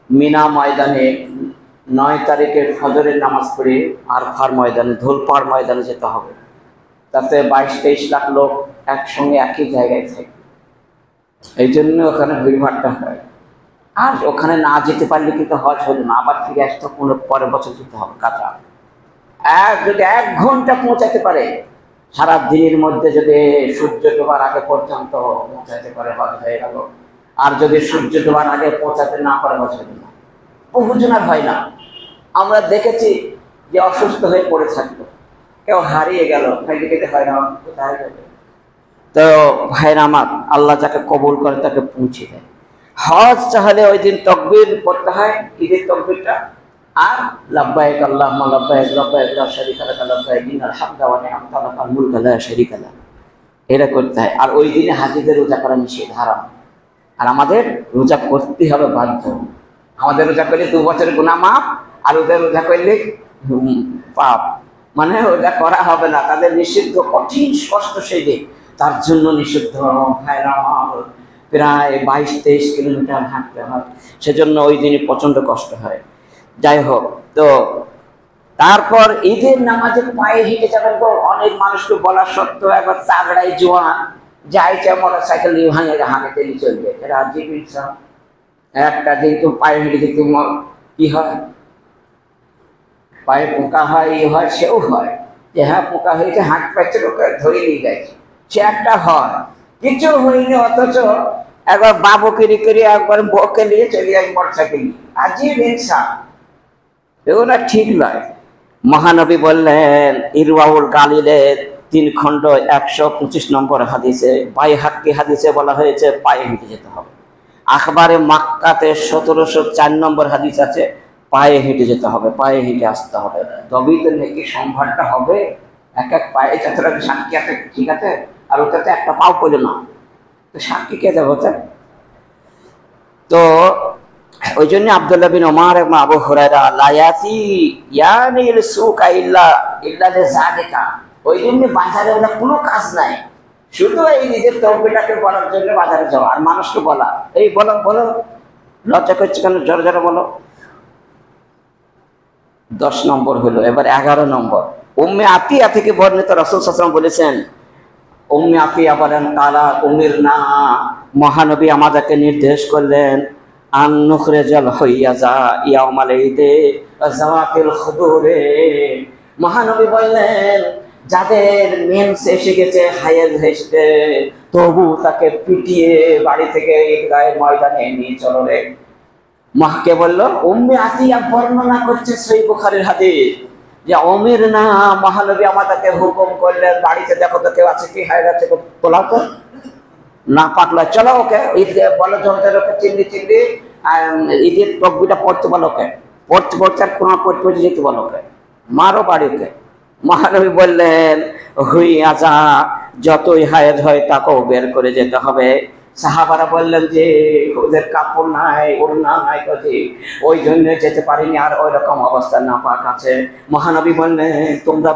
S1: মিনা ময়দানে 9 তারিখের ফজরের নামাজ পড়ে আরফার ময়দানে, ধুলপাড় ময়দানে যেতে হবে। তাতে 22-23 লাখ লোক একসঙ্গে একই জায়গায় থাকে, এই জন্য ওখানে ভিড়ভাড়টা হয়। আর ওখানে না যেতে পারলে কিন্তু হজ হলো না, আবার ফিরে আসতে কোনো পরের বছর যেতে হবে কাজা। যদি 1 ঘন্টা পৌঁছাতে পারে সারা দিনের মধ্যে, যদি সূর্য ডোবার আগে পর্যন্ত পৌঁছাতে পারে, হজ হয়ে গেল। আর যদি সূর্য ডোবার আগে পৌঁছাতে না পারে, হজ হলো না। বহুজনের হয় না, আমরা দেখেছি যে অসুস্থ হয়ে পড়ে থাকতো, কেউ হারিয়ে গেল, মেডিকেলে হয় না, কোথায় যাবে? তো ভাইরা আমার, আল্লাহ যাকে কবুল করে তাকে পৌঁছে দেয়। হজ চাহলে ওই দিন তাকবীর পড়তে হয়, ঈদের তাকবীরটা, আর লাব্বাইক আল্লাহুম্মা লাব্বাইক লাব্বাইক লা শারীকা লাক লাব্বাইক ইন্নাল হামদা ওয়া নি'মাতা লাক ওয়াল মুলকু লা শারীকা লাক, এটা করতে হয়। আর ওই দিনে হাজীদের রোজা করা নিষেধ, হারাম। আর আমাদের রোজা করতে হবে বাধ্য। আমাদের রোজা করলে 2 বছরের গুনাহ মাফ, আর ওদের রোজা করলে পাপ, মানে রোজা করা হবে না, তাদের নিষিদ্ধ, কঠিন কষ্ট সেই দিন, তার জন্য নিষিদ্ধ। ভাইরা আমার, প্রায় 22-23 কিলোমিটার হাঁটতে হয়, সেজন্য ওই দিনে প্রচন্ড কষ্ট হয়। যাই হোক, তো তারপর ঈদের নামাজে পায়ে হেঁটে যাবেন গো। অনেক মানুষকে বলা সত্ত্বেও একবার তাগড়াই জোয়ান যাইছে মোটরসাইকেল নিয়ে হাঁটতে নিয়ে চলবে, এটা আজীব ইনসাফ। একটা দিন তো পায়ে হেঁটে যেতে কি হয়, পায়ে পোকা হয়, ই হয়, সেও হয় যে হ্যাঁ পোকা হয়েছে, হাঁট পাচ্ছে, ওকে ধরে নিয়ে গেছে, সে একটা হয়, কিছু হয়নি, অথচ একবার বাবুকে করে একবার বউকে নিয়ে চলে যায় মোটরসাইকেল নিয়ে, আজীব ইনসাফ, এগুলো ঠিক নয়। মহানবী বললেন, ইরওয়াউল গালিলের 3 খণ্ড 125 নম্বর হাদিসে, বাইহাক্কি হাদিসে বলা হয়েছে পায়ে হেঁটে যেতে হবে। আখবারে মাক্কাতে 1704 নম্বর হাদিস আছে, পায়ে হেঁটে যেতে হবে, পায়ে হেঁটে আসতে হবে, তবেই তো নাকি সম্ভারটা হবে। এক পায়ে যতটা সাক্ষী আছে, ঠিক আছে, আর ওটাতে একটা পাও পড়ে না, তো সাক্ষী কে দেবো? তো ওই জন্য আব্দুল্লাহ বিন ওমর এবং আবু হুরায়রা, লা ইয়াতি ইয়ানিল সুকা ইল্লা লিযালিকা, ওই জন্য বাজারে ওরা কোনো কাজ নাই, শুধু এই নিজের তকবীরটাকে বলার জন্য বাজারে যাওয়া, আর মানুষকে বলা, এই বলো বলো, লজ্জা করছে কেন, জোরে জোরে বলো। 10 নম্বর হলো, এবার 11 নম্বর, উম্মে আতিয়া থেকে বর্ণিত, রাসূল সাল্লাল্লাহু আলাইহি ওয়াসাল্লাম বলেছেন, উম্মে আতিয়া বলেন, তারা উমিরনা, মহানবী আমাদেরকে নির্দেশ করলেন, আন নুখরিজাল হাইয়াজা ইয়াউমাল ঈদে যাওয়াতিল খুদুরে, মহানবী বললেন যাদের মেন্স এসে গেছে, হায়েজ এসে, তবু তাকে পিটিয়ে বাড়ি থেকে ঈদগাহের ময়দানে নিয়ে চলো রে। মাকে বলল, উম্মে আতিয়া বর্ণনা করছে সহিহ বুখারীর হাদিস, যে অমির না, মহানবী আমাদেরকে হুকুম করলেন, বাড়িতে দেখো তো কেউ আছে কি, হায়েজ আছে, তোলাও তো না পাকলা, চলো ওকে ঈদে বলো, জমতে ওকে চিল্লি চিল্লি ঈদের তকবীরটা পড়তে বলো, ওকে পড়তে পড়তে আর কোন পড়তে পড়তে যেতে বলো, ওকে মারো বাড়িতে। মহানবী বললেন, হুই আজা, যতই হায়েজ হয় তাকেও বের করে যেতে হবে। সাহাবারা বললেন যে ওদের কাপড় নাই, ওড়না নাই, ওই জন্য যেতে পারিনি, আর ওই রকম অবস্থা না পাক আছে। মহানবী বললেন, তোমরা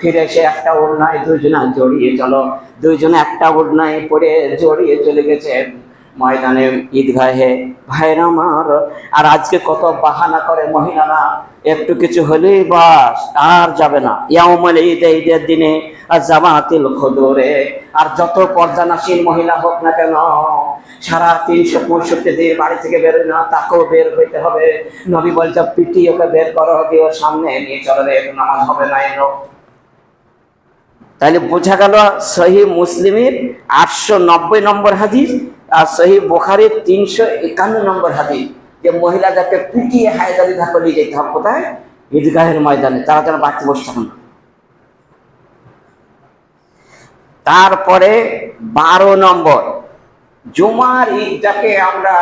S1: ফিরে এসে একটা ওড়নায় 2 জনা জড়িয়ে চলো। 2 জনে একটা ওড়নায় পরে জড়িয়ে চলে গেছে, ময়দানে ঈদগাহে ভাইরা আমার। আর আজকে কত বাহানা করে মহিলারা, একটু কিছু হলেই বাস আর যাবে না। ইয়াউমুল ঈদ, ঈদের দিনে আর জামাতিল খুদুরে, আর যত পর্দানাসীন মহিলা হোক না কেন সারা 365 দিন বাড়ি থেকে বেরোয় না, তাকেও বের হইতে হবে। নবী বলছে পিটি ওকে বের করো, দিয়ে ওর সামনে নিয়ে চলে, নামাজ হবে না এলো। তাহলে বোঝা গেল সহিহ মুসলিমের 890 নম্বর হাদিস আর সহিহ বুখারীর 351 নম্বর হাদিস, যে মহিলাদেরকে পিটিয়ে হায়দারি ধাক্কা নিয়ে যেতে হবে কোথায়? ঈদগাহের ময়দানে, তারা যেন বাড়তে বসে থাকুন। তারপরে 12 নম্বর, জুমার ঈদটাকে আমরা,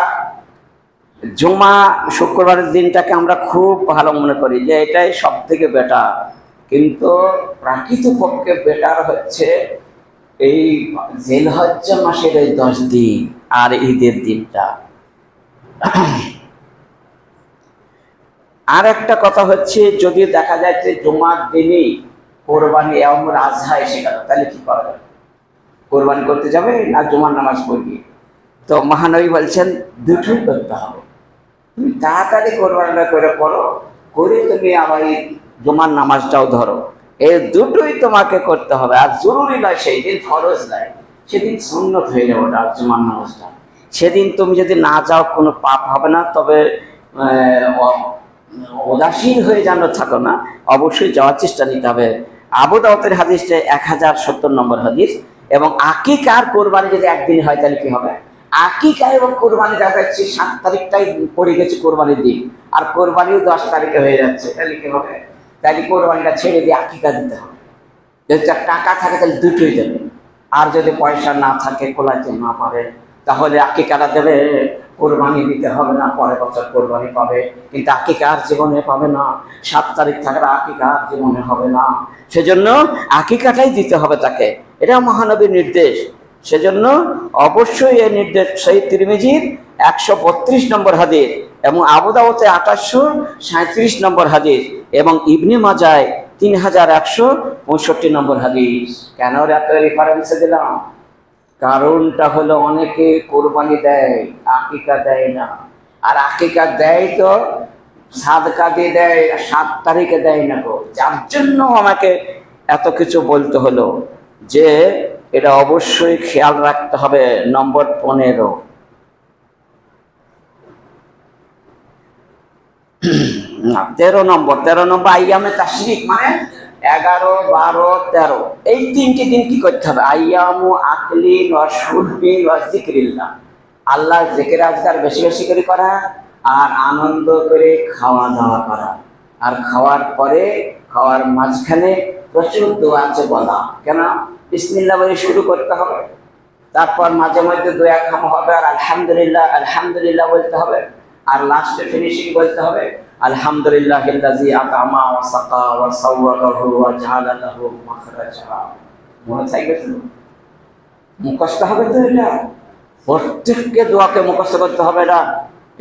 S1: জুমা শুক্রবারের দিনটাকে আমরা খুব ভালো মনে করি যে এটাই সব থেকে বেটার, কিন্তু প্রকৃতপক্ষে বেটার হচ্ছে এই জিলহজ্জা মাসের এই 10 দিন আর ঈদের দিনটা। আর একটা কথা হচ্ছে, যদি দেখা যায় যে জুমার দিনই কোরবানি ইয়াউমুল আজহা এসে গেল, তাহলে কি করা যাবে? কোরবানি করতে যাবে না জুমার নামাজ পড়বি? তো মহানবী বলছেন দুটোই করতে হবে। তুমি তাড়াতাড়ি কোরবানিটা করে পড়ো, করে তুমি আবার এই জুমার নামাজটাও ধরো, এই দুটোই তোমাকে করতে হবে। আর জরুরি নয়, সেই দিন ফরজ নয়, সেদিন সুন্নত হয়ে যাবে ওটা জুমার নামাজটা। সেদিন তুমি যদি না যাও কোনো পাপ হবে না, তবে উদাসীন হয়ে যেন থাকো না, অবশ্যই যাওয়ার চেষ্টা নিতে হবে। আবু দাউদের হাদিসটা 1070 নম্বর হাদিস। এবং আকিকার কোরবানি যদি একদিন হয় তাহলে কি হবে? আকিকা এবং কোরবানি দেখা যাচ্ছে 7 তারিখটাই পড়ে গেছে কোরবানির দিন, আর কোরবানিও 10 তারিখে হয়ে যাচ্ছে, তাহলে কি হবে? তাহলে কোরবানিটা ছেড়ে দিয়ে আকিকা দিতে হবে। যদি টাকা থাকে তাহলে দুটোই দেবে, আর যদি পয়সা না থাকে, কোলাইতে না পারে, তাহলে আকিকাটা দেবে, কোরবানি দিতে হবে না, পরের বছর কোরবানি পাবে, কিন্তু আকিকার জীবনে পাবে না। 7 তারিখ থাকলে আকিকার জীবনে হবে না, সেজন্য আকিকাটাই দিতে হবে তাকে, এটা মহানবীর নির্দেশ। সেজন্য অবশ্যই এই নির্দেশ সহিহ তিরমিজির 132 নম্বর হাদিস, এবং আবু দাউদে 2837 নম্বর হাদিস, এবং ইবনে মাজায় 3165 নম্বর হাদিস। কেন এত রেফারেন্সে দিলাম? কারণটা হলো অনেকে কোরবানি দেয়, আকিকা দেয় না। আর আকিকা দেয় তো সাদকা দিয়ে দেয়, 7 তারিখে দেয় না গো। যার জন্য আমাকে এত কিছু বলতে হলো যে এটা অবশ্যই খেয়াল রাখতে হবে। নম্বর 15, 13 নম্বর আইয়ামে তাশরিক, মানে 11, 12, 13 এই 3টি দিন কি করতে হবে? আইয়ামু আকলিন ওয়া শুরবিন ওয়া যিকরিল্লাহ, আল্লাহর জিকির আজকার বেশি বেশি করে করা, আর আনন্দ করে খাওয়া দাওয়া করা, আর খাওয়ার পরে, খাওয়ার মাঝখানে প্রচুর দোয়া আছে বলা। কেন? বিসমিল্লাহ বলে শুরু করতে হবে, তারপর মাঝে মধ্যে দোয়া খাওয়া হবে, আর আলহামদুলিল্লাহ আলহামদুলিল্লাহ বলতে হবে, আর লাস্টে ফিনিশিং বলতে হবে আলহামদুলিল্লাহিল্লাযী আত'আমা ওয়া সাকা ওয়া সাওয়ারাহু ওয়া জাআলা লাহু মাখরাজা। মনে থাকবে তো? মুখস্থ হবে তো এটা? প্রত্যেককে দোয়াকে মুখস্থ করতে হবে না।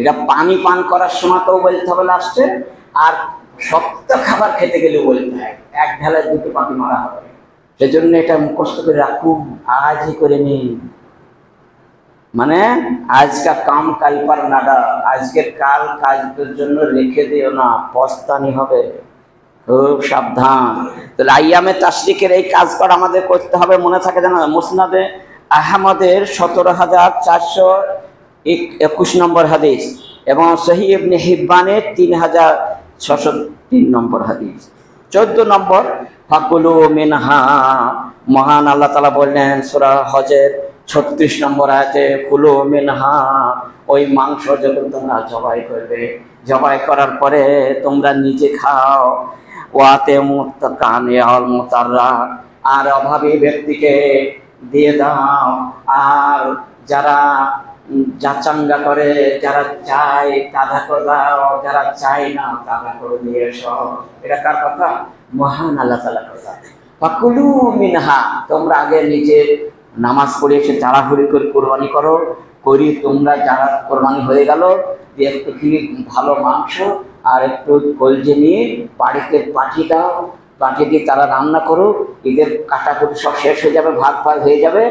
S1: এটা পানি পান করার সময়তেও বলতে হবে লাস্টে, আর শক্ত খাবার খেতে গেলেও বলতে হয়, এক ঢালায় 2টি পাতি মারা হবে। সেজন্য এটা মুখস্থ করে রাখুন, আজই করে নিন। মানে আজকা কাম কাল পার নাডা, আজকের কাল কাজের জন্য রেখে দিও না, পস্তানি হবে, খুব সাবধান। তাহলে আইয়ামে তাশরিকের এই কাজটা আমাদের করতে হবে। মনে থাকে জানা, মুসনাদে আহমদের 17421 নম্বর হাদিস, এবং সহিহ ইবনে হিব্বানের 3603 নম্বর হাদিস। 14 নম্বর, ফাকুলু মিনহা, মহান আল্লাহ তাআলা বললেন সূরা হজের 36 নম্বর আয়াতে, কুলু মিনহা, ওই মাংস যখন তোমরা জবাই করবে, জবাই করার পরে তোমরা নিজে খাও, ওয়াতে মুত্তাকানে আল মুতাররা, আর অভাবী ব্যক্তিকে দিয়ে দাও, আর যারা যাচাঙ্গা করে, যারা চায় তাদা করে দাও, যারা চায় না তাদা করে দিয়ে এসো। এটা কার কথা? মহান আল্লাহ তাআলার কথা। ফাকুলু মিনহা, তোমরা আগে নিজে নামাজ পড়ে এসে তাড়াহুড়ি করে কোরবানি করো, করি তোমরা যারা কোরবানি হয়ে গেল, দিয়ে একটুখানি ভালো মাংস আর একটু কলজে নিয়ে বাড়িতে পাঠিয়ে দাও, পাঠিয়ে দিয়ে তারা রান্না করো, এদের কাটাকুটি সব শেষ হয়ে যাবে, ভাগ ভাগ হয়ে যাবে,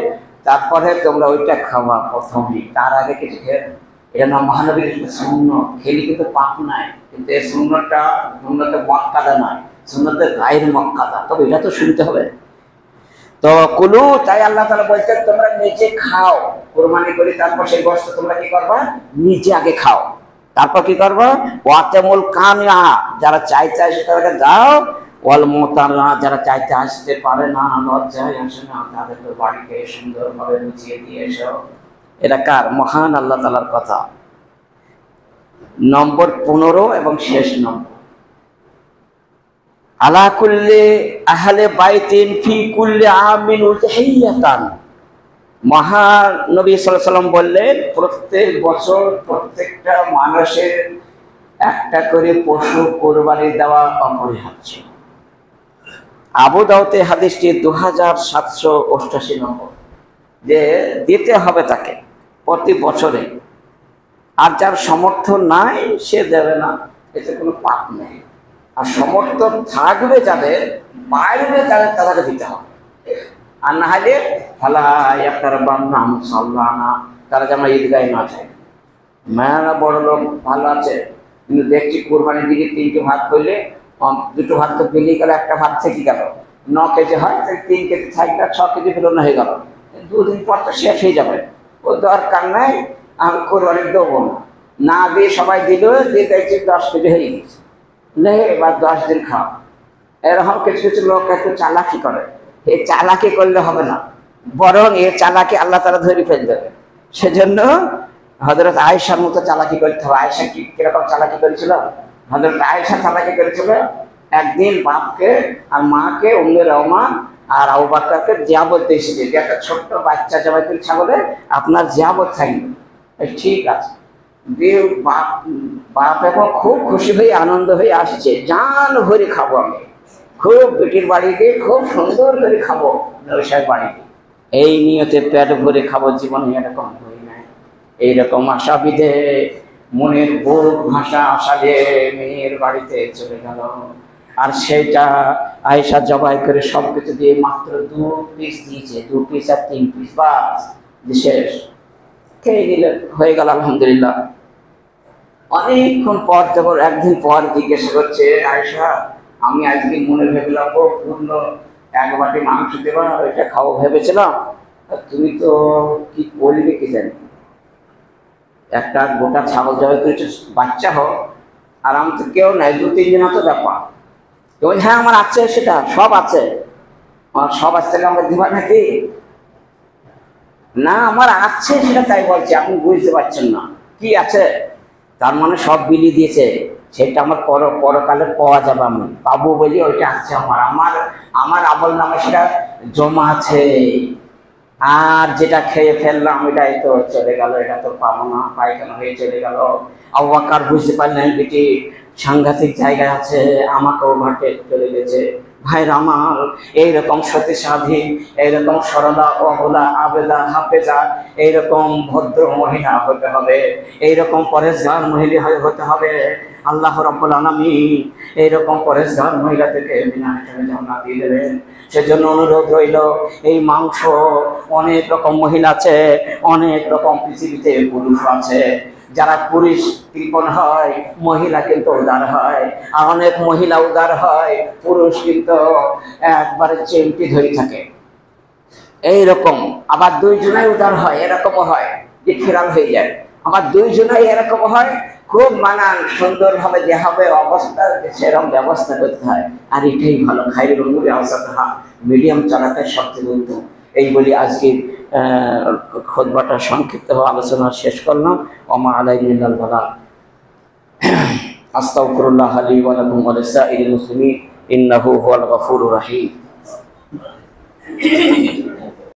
S1: তারপরে তোমরা ওইটা খাওয়া প্রথমেই, তার আগে কিছু খেয়ে। এটা না মহানবীর সুন্নত, খেলি কিন্তু পাপ নাই, কিন্তু এই সুন্নতটা মক্কাদা নয়, সুন্নতের গায়ের মক্কাদা, তবে এটা তো শুনতে হবে। তো কুলু, তাই আল্লাহ তাআলা বলছেন তোমরা নিজে খাও, কুরবানি করি, তারপর সেই গোশত তোমরা কি করবা, নিজে আগে খাও, তারপর কি করবা, ওয়াতামুল কানিয়া, যারা চাইতে আসে তাদেরকে দাও, ওয়াল মুতারা, যারা চাইতে আসতে পারে না, লজ্জায় আসে না, তাদেরকে বাড়িতে সুন্দরভাবে বুঝিয়ে দিয়ে এসো। এটা কার? মহান আল্লাহ তাআলার কথা। নম্বর 15 এবং শেষ নম্বর, আলা কুল্লি আহলে বাইতিন ফি কুল্লি আমিন উযহিয়াতান। মহানবী সাল্লাল্লাহু আলাইহি ওয়াসাল্লাম বললেন, প্রত্যেক বছর প্রত্যেকটা মানুষের একটা করে পশু কোরবানি দেওয়া অপরিহার্য। আবু দাউদে হাদিসটি 2788 নম্বর, যে দিতে হবে তাকে প্রতি বছরে, আর যার সমর্থন নাই সে দেবে না, এতে কোনো পাপ নেই। আর সমর্থন থাকবে যাদের, বাইরে যাদের, তাদেরকে দিতে হবে। আর না হলে ফালা ইয়াক্তার বান্না মুসাল্লানা, তারা যেন ঈদগাহে না যায়। মেয়েরা বড় লোক ভালো আছে, কিন্তু দেখছি কোরবানির দিকে 3টি ভাগ করলে 2টো ভাগ তো পেলেই গেল, একটা ভাগ থেকে গেল। 9 কেজি হয়, 3 কেজি থাকলে 6 কেজি ফেলনো হয়ে গেল, 2 দিন পর তো শেষ হয়ে যাবে। ও দরকার নাই, আমি কোরবানি দেবো না, না দিয়ে সবাই দিল, দিয়ে দেখছি 10 কেজি হয়ে গেছে, নে এবার 10 দিন খাও। এরকম কিছু কিছু লোক একটু চালাকি করে, এই চালাকি করলে হবে না, বরং এই চালাকি আল্লাহ তাআলা ধরে ফেল দেবে। সেজন্য হযরত আয়েশার মতো চালাকি করতে হবে। আয়েশা কিরকম চালাকি করেছিল? হযরত আয়েশা চালাকি করেছিল, একদিন বাপকে আর মাকে, উম্মে রওমান আর আবু বকরকে জিয়াবত দিয়েছিল, যে একটা ছোট্ট বাচ্চা জবাই করে ছাগলে আপনার জিয়াবত থাকবে। ঠিক আছে, দিয়ে বাপ এখন খুব খুশি হয়ে আনন্দ হয়ে আসছে, জান ভরে খাবো, আমি খুব বেটির বাড়িতে খুব সুন্দর করে খাবো, ব্যবসায় বাড়িতে, এই নিয়তে পেট ভরে খাবো, জীবনে এরকম হই নাই। এইরকম আশা বিধে মনের বুক ভাষা আশালে মেয়ের বাড়িতে চলে গেল, আর সেটা আয়েশা জবাই করে সবকিছু দিয়ে মাত্র 2 পিস দিয়েছে, 2 পিস আর 3 পিস, বাস শেষ, খেয়ে নিলে হয়ে গেল, আলহামদুলিল্লাহ। অনেকক্ষণ পর, যখন একদিন পর জিজ্ঞেস করছে, আয়েশা আমি আজকে মনে ভেবেলাম পূর্ণ 1 বাটি মাংস দেবা, ওইটা খাওয়া ভেবেছিলাম, তুমি তো কি করলে কি জানি, একটা গোটা ছাগল জবাই করেছে, বাচ্চা হোক, আর আমি তো কেউ নাই, 2-3 জন তো ব্যাপার। হ্যাঁ আমার আছে, সেটা সব আছে, আমার সব আছে, আমাকে দিবা নাকি? না আমার আছে সেটা, তাই বলছি, আপনি বুঝতে পারছেন না কি আছে। তার মানে সব বিলিয়ে দিয়েছে, সেটা আমার পরকালে পাওয়া যাবে, আমি পাবো বলি ওইটা আছে আমার আমল নামে সেটা জমা আছে। আর যেটা খেয়ে ফেললাম এটাই তো চলে গেল, এটা তো পাবো না, পায়খানা হয়ে চলে গেল। আবু বকর বুঝতে পারলেন বেটি সাংঘাতিক জায়গায় আছে, আমাকেও ঘাটে চলে গেছে। ভাইরা আমার, এইরকম সতী সাধী, এইরকম সরলা অবলা আবেদা হাফেজা, এইরকম ভদ্র মহিলা হতে হবে, এইরকম পরেশগার মহিলা হতে হবে। আল্লাহ রাব্বুল আলামিন এইরকম পরেশগার মহিলা থেকে বিনা হিসাবে জান্নাত দিয়ে দেবেন। সেজন্য অনুরোধ রইল, এই মাংস, অনেক রকম মহিলা আছে, অনেক রকম পৃথিবীতে পুরুষ আছে, যারা পুরুষ কৃপণ হয়, মহিলা কিন্তু উদার হয়, আর অনেক মহিলা উদার হয়, পুরুষ কিন্তু একবারে চেমটি ধরে থাকে। এইরকম আবার 2 জনাই উদার হয়, এরকমও হয় যে ফেরাল হয়ে যায়, আবার 2 জনাই এরকম হয়, খুব মানান সুন্দরভাবে যে হবে অবস্থা, সেরকম ব্যবস্থা করতে হয়। আর এটাই ভালো, খাইরুল উমুরি আওসাতুহা, মিডিয়াম চালাতে সবচেয়ে উত্তম। এই বলি আজকে খুতবাটা সংক্ষিপ্ত আলোচনা শেষ করলাম। ওমা আলাইনা ইল্লাল বালাগ। আস্তাগফিরুল্লাহ লি ওয়া লাকুম ওয়া লিসাইরিল মুসলিমিন ইন্নাহু হুয়াল গফুরুর রহিম।